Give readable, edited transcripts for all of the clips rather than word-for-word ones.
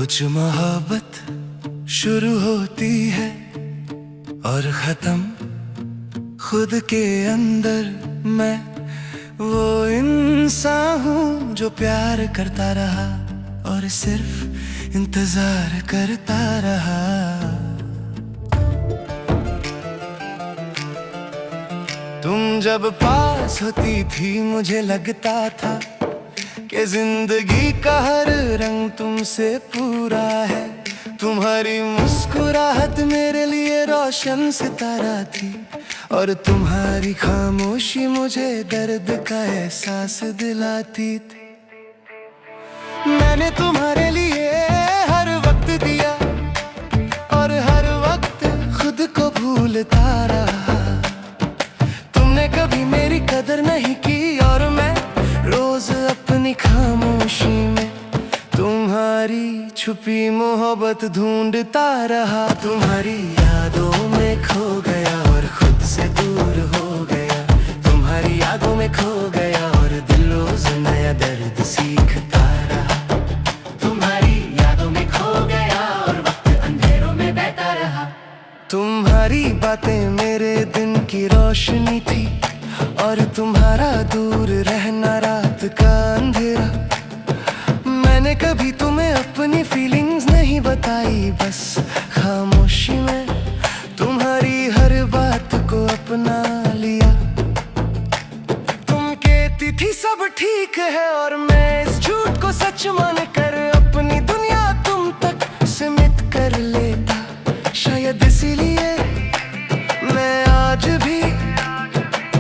कुछ मोहब्बत शुरू होती है और खत्म खुद के अंदर। मैं वो इंसान हूँ जो प्यार करता रहा और सिर्फ इंतजार करता रहा। तुम जब पास होती थी मुझे लगता था कि जिंदगी का हर रंग तुमसे पूरा है। तुम्हारी मुस्कुराहट मेरे लिए रोशन सितारा थी और तुम्हारी खामोशी मुझे दर्द का एहसास दिलाती थी। मैंने तुम्हारे लिए हर वक्त दिया और हर वक्त खुद को भूलता रहा। तुमने कभी मेरी कदर नहीं की और मैं रोज अपनी खामोशी में तुम्हारी छुपी मोहब्बत ढूंढता रहा। तुम्हारी यादों में खो गया और खुद से दूर हो गया। तुम्हारी यादों में खो गया और दिल रोज नया दर्द सीखता रहा। तुम्हारी यादों में खो गया और वक्त अंधेरों में बहता रहा। तुम्हारी बातें मेरे दिन की रोशनी थी और तुम्हारा दूर रहना रात का अंधेरा। मैंने कभी तुम्हें अपनी फीलिंग्स नहीं बताई, बस खामोशी में तुम्हारी हर बात को अपना लिया। तुम कहती थी सब ठीक है और मैं इस झूठ को सच मानकर अपनी दुनिया तुम तक सीमित कर लेता। शायद इसीलिए मैं आज भी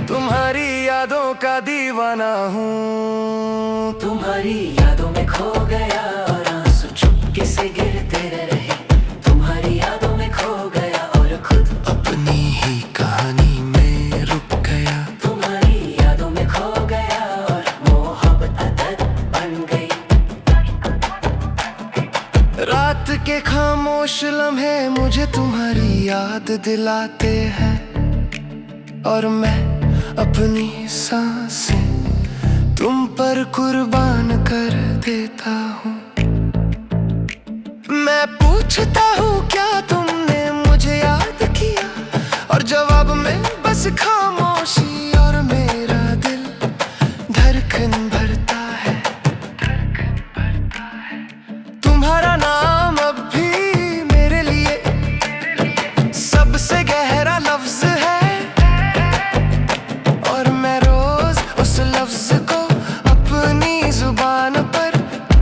तुम्हारी यादों का दीवाना हूँ। तुम्हारी यादों में खो गया और आंसू चुपके से गिरते रहे। तुम्हारी यादों में खो गया और खुद अपनी ही कहानी में रुक गया। तुम्हारी यादों में खो गया और मोहब्बत आदत बन गई। रात के खामोश लम्हे मुझे तुम्हारी याद दिलाते हैं और मैं अपनी सांसें तुम पर कुर्बान कर देता हूँ। मैं पूछता हूँ क्या तुमने मुझे याद किया और जवाब में बस खामोशी और मेरा दिल धड़कन भरता है। तुम्हारा नाम अब भी मेरे लिए सबसे गहरा लफ्ज है और मैं रोज उस लफ्ज को अपनी जुबान पर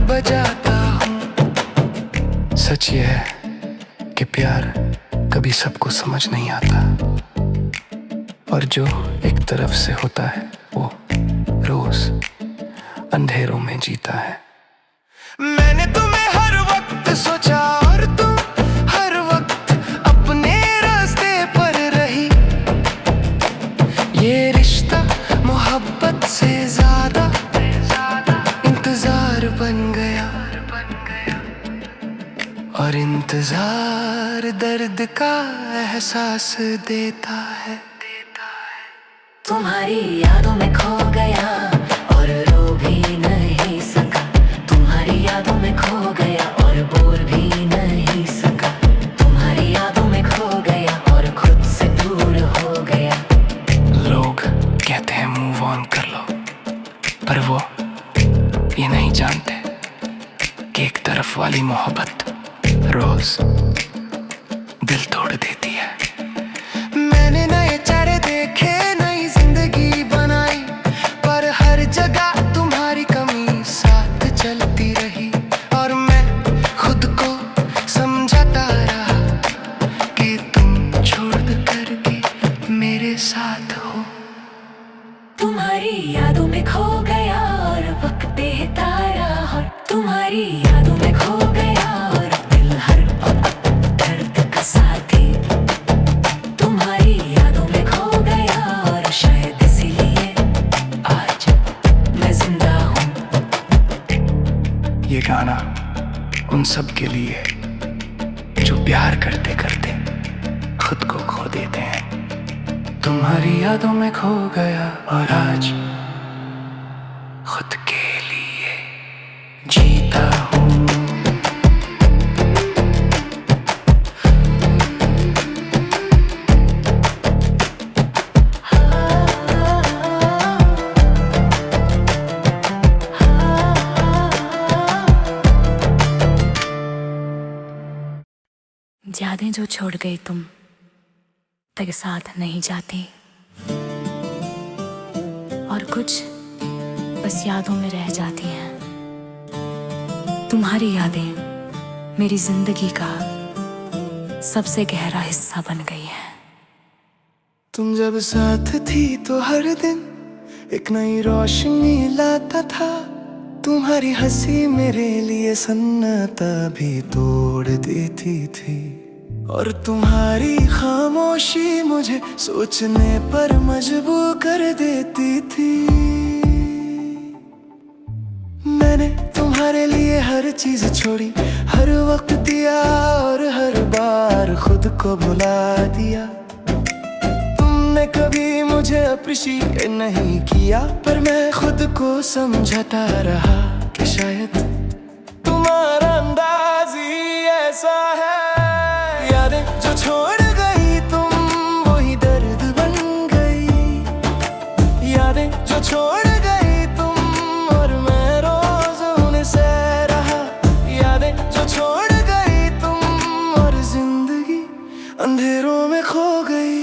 बजाता हूँ। सच ये है कि प्यार कभी सबको समझ नहीं आता और जो एक तरफ से होता है वो रोज अंधेरों में जीता है। मैंने तुम्हें हर वक्त सोचा और तुम हर वक्त अपने रास्ते पर रही। ये रिश्ता मोहब्बत से ज्यादा इंतजार बन गया और इंतजार दर्द का एहसास देता है। तुम्हारी यादों में खो गया और रो भी नहीं सका। तुम्हारी यादों में खो गया और बोल भी नहीं सका। तुम्हारी यादों में खो गया और खुद से दूर हो गया। लोग कहते हैं मूव ऑन कर लो, पर वो ये नहीं जानते कि एक तरफ वाली मोहब्बत रोज दिल तोड़ देती है। मैंने नए चेहरे देखे, नई जिंदगी बनाई, पर हर जगह तुम्हारी कमी साथ चलती रही और मैं खुद को समझाता रहा कि तुम छोड़ कर के मेरे साथ हो। तुम्हारी यादों में खो गया और वक्त देता रहा। तुम्हारी यादों में खो गया और दिल हर दर्द का साथी। तुम्हारी यादों में खो गया और शायद इसीलिए आज मैं जिंदा हूँ। ये गाना उन सब के लिए जो प्यार करते करते खुद को खो देते हैं। तुम्हारी यादों में खो गया और आज खुद के लिए जीता हूँ। जो छोड़ गई तुम तेरे साथ नहीं जाती, और कुछ बस यादों में रह जाती हैं। तुम्हारी यादें मेरी जिंदगी का सबसे गहरा हिस्सा बन गई हैं। तुम जब साथ थी तो हर दिन एक नई रोशनी लाता था। तुम्हारी हंसी मेरे लिए सन्नाटा भी तोड़ देती थी, और तुम्हारी खामोशी मुझे सोचने पर मजबूर कर देती थी। मैंने तुम्हारे लिए हर चीज छोड़ी, हर वक्त दिया और हर बार खुद को भुला दिया। तुमने कभी मुझे अप्रिशिएट नहीं किया, पर मैं खुद को समझाता रहा कि शायद तुम्हारा अंदाज ही ऐसा है। यादें जो छोड़ गई तुम वही दर्द बन गई। यादें जो छोड़ गई तुम और मैं रोज उन्हें सह रहा। यादें जो छोड़ गई तुम और जिंदगी अंधेरों में खो गई।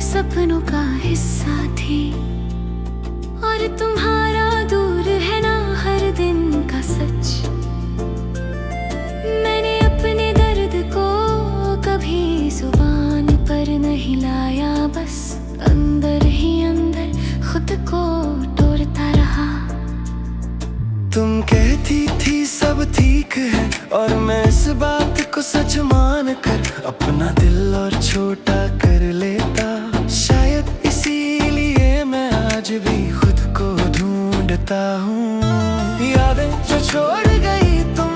सपनों का हिस्सा थी, और तुम्हारा दूर है ना हर दिन का सच। मैंने अपने दर्द को कभी जुबान पर नहीं लाया, बस अंदर ही अंदर खुद को तोड़ता रहा। तुम कहती थी सब ठीक है, और मैं इस बात को सच मान कर अपना दिल और छोटा कर लेता। शायद इसीलिए मैं आज भी खुद को ढूंढता हूँ। यादें जो छोड़ गई तुम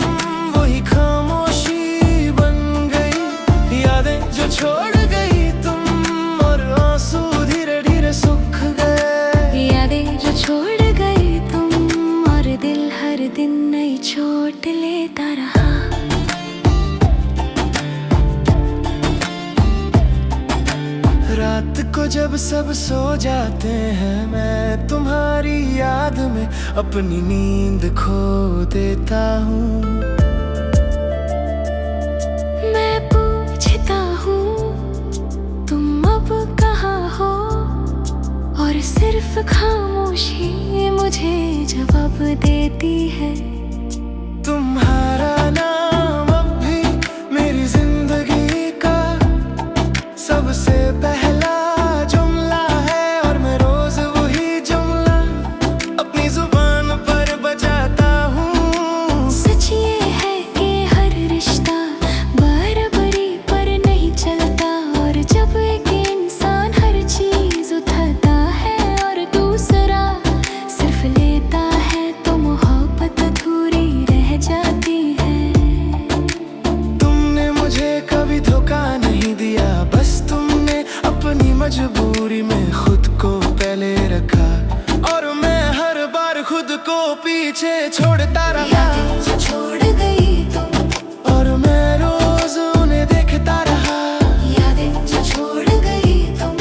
वही खामोशी बन गई। यादें जो छोड़ गई तुम और आंसू धीरे धीरे सूख गए। यादें जो छोड़ गई तुम और दिल हर दिन नई चोट लेता रहा। रात को जब सब सो जाते हैं, मैं तुम्हारी याद में अपनी नींद खो देता हूँ। मैं पूछता हूँ तुम अब कहाँ हो, और सिर्फ खामोशी मुझे जवाब देती है। तुम्हारा नाम अब भी मेरी जिंदगी का सबसे पहला जुमला है, और मैं रोज वही जुमला अपनी जुबान पर बजाता हूँ। सच ये है कि हर रिश्ता बराबरी पर नहीं चलता, और जब एक इंसान हर चीज उठाता है और दूसरा सिर्फ लेता है, तो मोहब्बत अधूरी रह जाती है। तुमने मुझे कभी धोखा नहीं दिया, बस तुमने अपनी मजबूरी में खुद को पहले रखा, और मैं हर बार खुद को पीछे छोड़ता रहा। यादें जो छोड़ गई तुम और मैं रोज उन्हें देखता रहा। यादें जो छोड़ गई तुम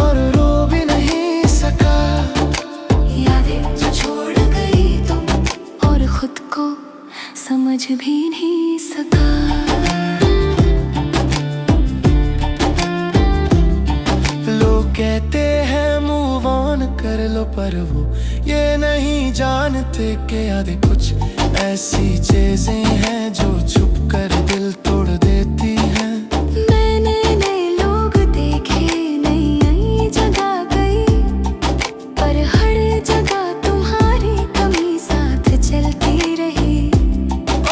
और रो भी नहीं सका। यादें जो छोड़ गई तुम और खुद को समझ भी नहीं सका। लोग कहते हैं मूव ऑन कर लो, पर वो ये नहीं जानते कि यादें कुछ ऐसी चीजें हैं जो छुप कर दिल तोड़ देती हैं। मैंने नए लोग देखे, नई नई जगह गई, पर हर जगह तुम्हारी कमी साथ चलती रही।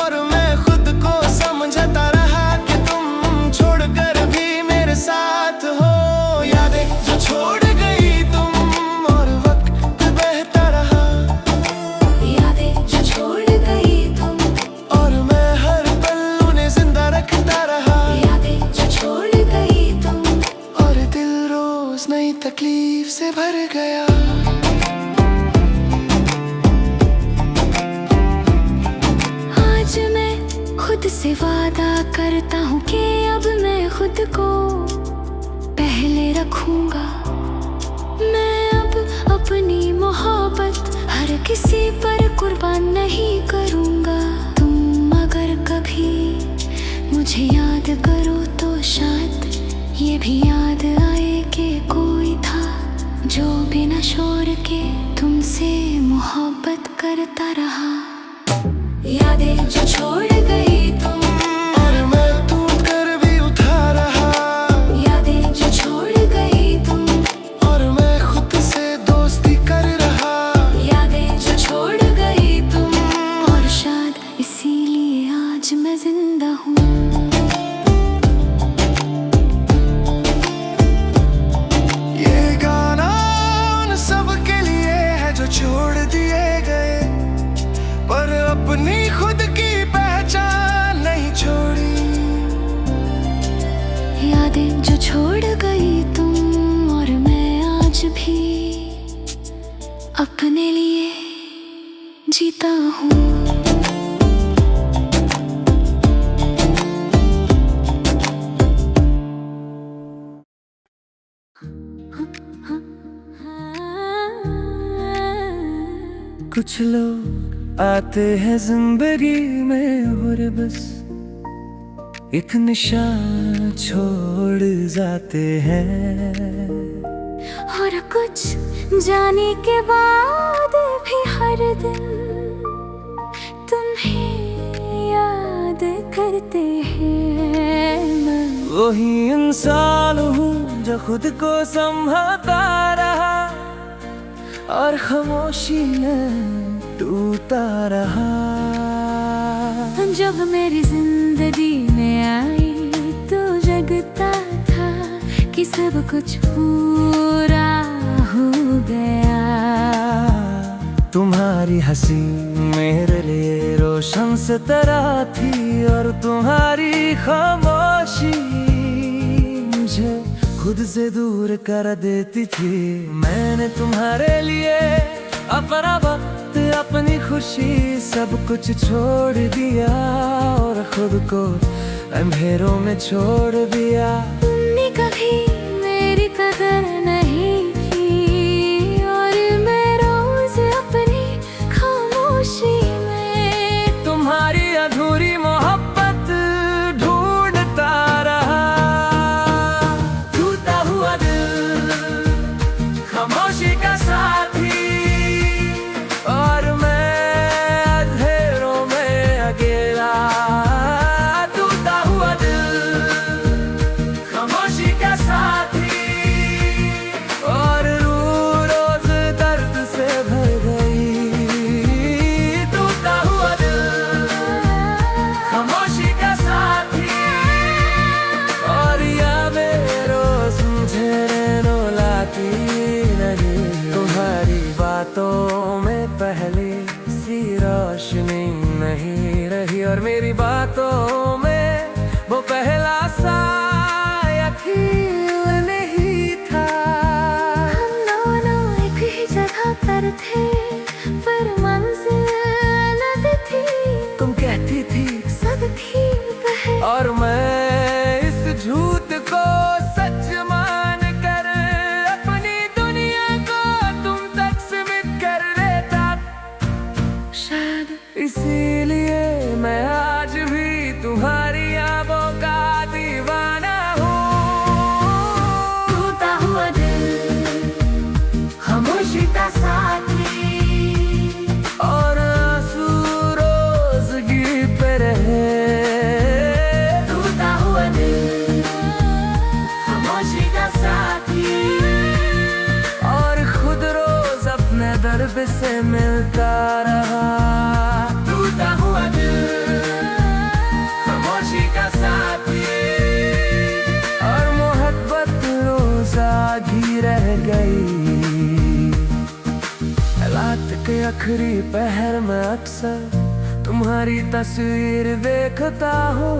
और मैं खुद को समझता रहा कि तुम छोड़कर भी मेरे साथ हो। यादें जो छोड़ गई तुम और वक्त बहता रहा। यादें जो छोड़ गई तुम और मैं हर पल उन्हें जिंदा रखता रहा। यादें जो छोड़ गई तुम और दिल रोज नई तकलीफ से भर गया। आज मैं खुद से वादा करता हूँ कि अब मैं खुद को पहले रखूंगा। मैं अब अपनी मोहब्बत हर किसी पर कुर्बान नहीं करूँगा। तुम अगर कभी मुझे याद करो तो शायद ये भी याद आए कि कोई था जो बिना शोर के तुमसे मोहब्बत करता रहा। यादें जो छोड़ गई तुम, और मैं टूट कर भी उठा रहा। यादें जो छोड़ गई तुम, और मैं खुद से दोस्ती कर रहा। यादें जो छोड़ गई तुम, और शायद इसीलिए आज मैं जिंदा हूँ। ये गाना उन सब के लिए है जो छोड़ दिए गए, पर अपनी खुद की पहचान नहीं छोड़ी। यादें जो छोड़ गई तुम, और मैं आज भी अपने लिए जीता हूँ। कुछ लोग आते हैं जिंदगी में और बस एक निशान छोड़ जाते हैं। और कुछ जाने के बाद भी हर दिन तुम्हें याद करते हैं। मैं वही इंसान हूँ जो खुद को संभालता रहा और खामोशी में टूटा रहा। जब मेरी जिंदगी में आई तो जगता था कि सब कुछ पूरा हो गया। तुम्हारी हंसी मेरे लिए रोशन सितारा थी, और तुम्हारी खामोशी मुझे खुद से दूर कर देती थी। मैंने तुम्हारे लिए अपना वक्त, अपनी खुशी सब कुछ छोड़ दिया, और खुद को अंधेरों में छोड़ दिया। तुमने कभी मेरी कदर नहीं की, और मैं रोज अपनी खामोशी में तुम्हारी अधूरी मोहब्बत ढूंढता रहा। टूटा हुआ दिल, खामोशी का साथी, और मैं अंधेरों में अकेला। टूटा हुआ दिल, खामोशी का साथी, और रूह रोज दर्द से भर गई। टूटा हुआ दिल, खामोशी का साथी, और यादें रोज मुझे रुलाती नहीं। तुम्हारी बातों में पहले सी रोशनी नहीं रही, और मेरी बातों में वो पहला सा यकीन नहीं था। हम दोनों एक ही जगह पर थे, पर मंजिल अलग थी। तुम कहती थी सब ठीक है, और मैं इस झूठ को सच मान कर अपनी दुनिया को तुम तक सीमित कर लेता। शायद इसीलिए मैं आज भी तुम्हारी यादों का दीवाना हूँ। टूटा हुआ दिल, खामोशी का साथी, और आंसू रोज गिरते रहे। टूटा हुआ दिल, खामोशी का साथी, और खुद रोज अपने दर्द से मिलता रहा। टूटा हुआ दिल, खामोशी का साथी, और मोहब्बत रोज आधी रह गई। रात के आखिरी पहर में अक्सर तुम्हारी तस्वीर देखता हूँ,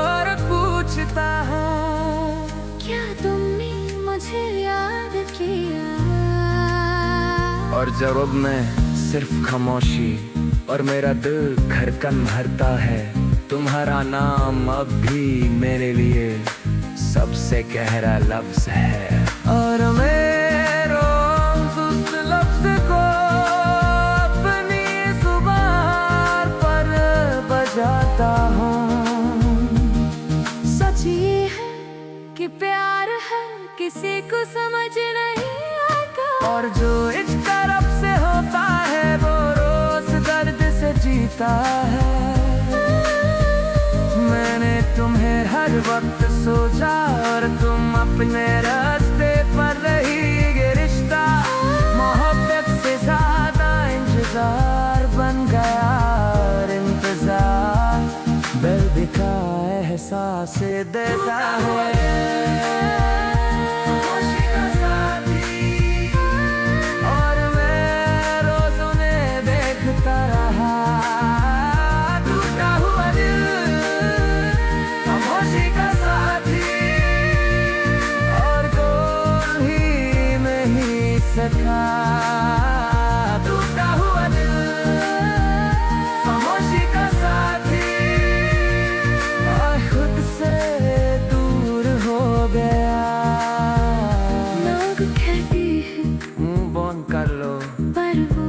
और पूछता हूँ क्या तुमने मुझे याद किया? और जवाब में सिर्फ खामोशी, और मेरा दिल धड़कन भरता है। तुम्हारा नाम अब भी मेरे लिए सबसे गहरा लफ्ज है, और मैं रोज उस लफ्ज किसी को समझ नहीं आता। और जो एक तरफ से होता है वो रोज दर्द से जीता है। मैंने तुम्हें हर वक्त सोचा और तुम अपने रास्ते पर रही। ये रिश्ता मोहब्बत से ज्यादा इंतजार बन गया। और इंतजार दर्द का एहसास देता है। और मैं रोज उन्हें देखता रहा। टूटा हुआ दिल खामोशी का साथी, और कोई ही नहीं सका। टूटा हुआ दिल खामोशी का साथी, और खुद से दूर हो गया। लोग कहते हैं मुंह बंद कर लो, पर वो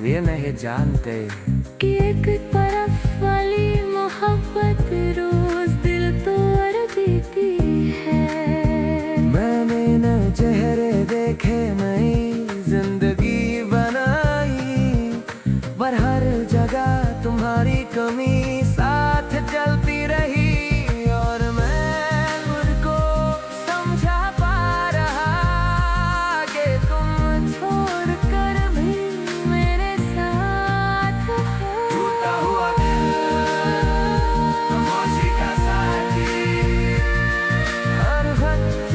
ये नहीं जानते कि एक तरफ वाली मोहब्बत रोज दिल तोड़ देती है। मैंने न चेहरे देखे, नई जिंदगी बनाई, पर हर जगह तुम्हारी कमी साथ जलती रही। और मैं खुद को समझा पा रहा कि तुम छोड़कर भी मेरे साथ हो। टूटा हुआ दिल खामोशी का साथी, हर वक्त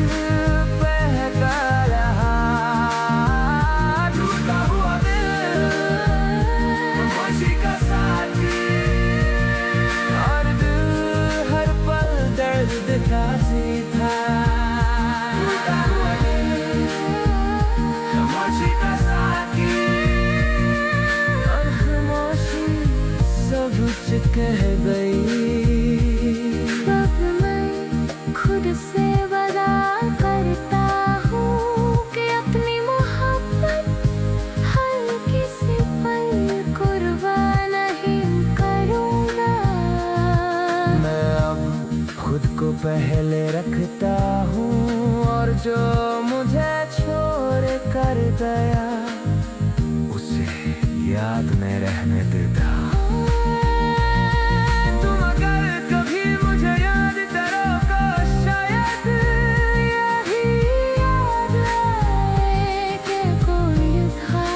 बहका रहा। टूटा हुआ दिल खामोशी का साथी, और दिल हर पल दर्द का सीधा। टूटा हुआ दिल खामोशी का साथी, और खामोशी सब कुछ कह गई। अब मैं खुद से वादा करता हूँ कि अपनी मोहब्बत हर किसी पल कुर्बान नहीं करूँगा। मैं अब खुद को पहले रखता हूँ, और जो मुझे छोड़ कर गया उसे याद में रहने देता। तुम अगर कभी मुझे याद करोगे, शायद यही याद आए कि कोई था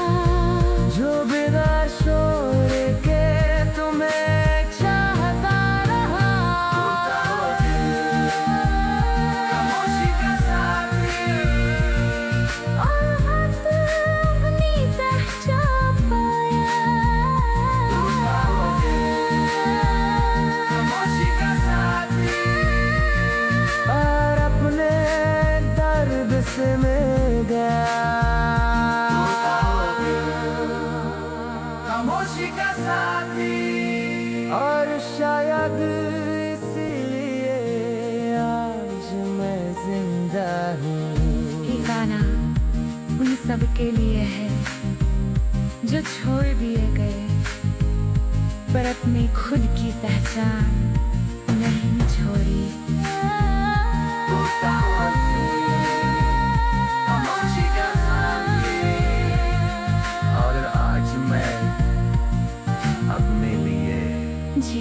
जो बिना शोर के तुम्हें चाहता रहा। खामोशी का साथी, और वक्त अपनी पहचान पाया। खामोशी का साथी, और अपने दर्द से मिल गया। खामोशी का साथी, और शायद इसीलिए आज मैं जिंदा हूँ। ये गाना उन सब के लिए है जो छोड़ दिए गए, पर अपनी खुद की पहचान नहीं छोड़ी। टूटा हुआ दिल, खामोशी का साथी, और आज मैं अपने लिए जी